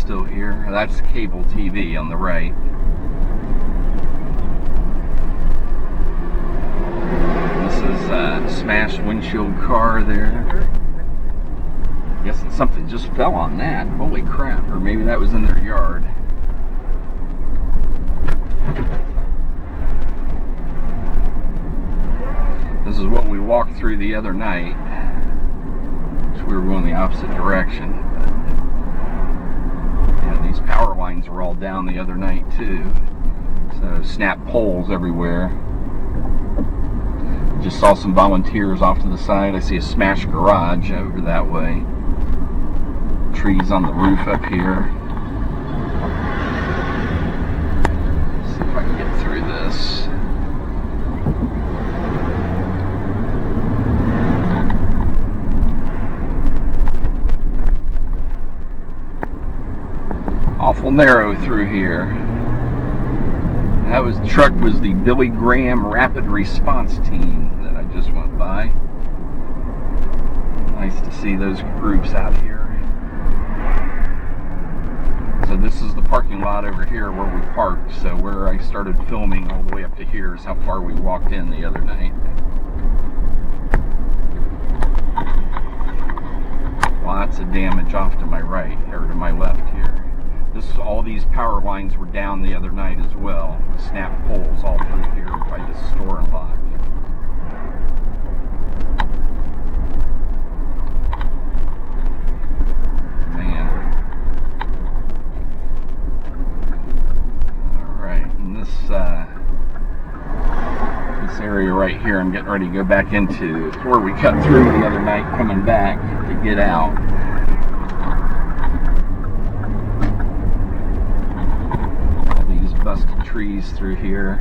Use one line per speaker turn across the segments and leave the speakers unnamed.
still here. That's cable TV on the right. This is a smashed windshield car there. I guess something just fell on that. Holy crap. Or maybe that was in their yard. This is what we walked through the other night. We were going the opposite direction. Yeah, these power lines were all down the other night too. So snap poles everywhere. Just saw some volunteers off to the side. I see a smashed garage over that way. Trees on the roof up here. Let's see if I can get through this. Awful narrow through here. That was the truck was the Billy Graham Rapid Response Team that I just went by. Nice to see those groups out here. So this is the parking lot over here where we parked. So where I started filming all the way up to here is how far we walked in the other night. Lots of damage off to my right, or to my left here. All these power lines were down the other night as well. With snap poles all through here by the store and lock. Man. Alright, and this area right here I'm getting ready to go back into. It's where we cut through the other night coming back to get out. Busted trees through here.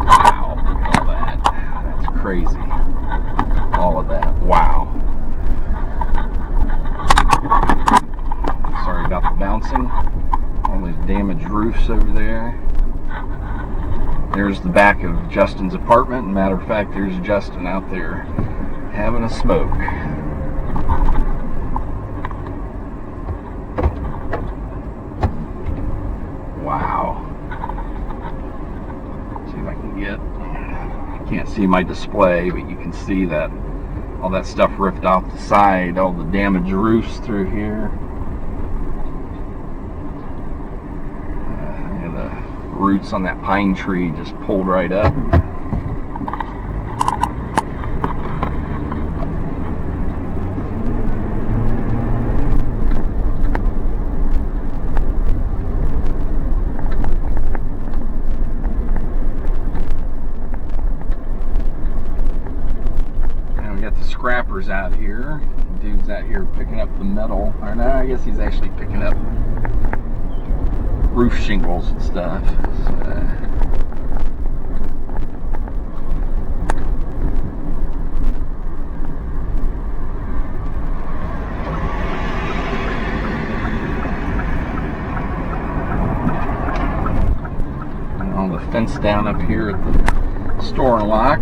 Wow, look at all that. That's crazy. All of that. Wow. Sorry about the bouncing. All these damaged roofs over there. There's the back of Justin's apartment. Matter of fact, there's Justin out there having a smoke. Wow. See if I can get, I can't see my display, but you can see that all that stuff ripped off the side, all the damaged roofs through here. Roots on that pine tree just pulled right up. Now we got the scrappers out here. The dude's out here picking up the metal. Or no, I guess he's actually picking up roof shingles and stuff. And all the fence down up here at the store and lock.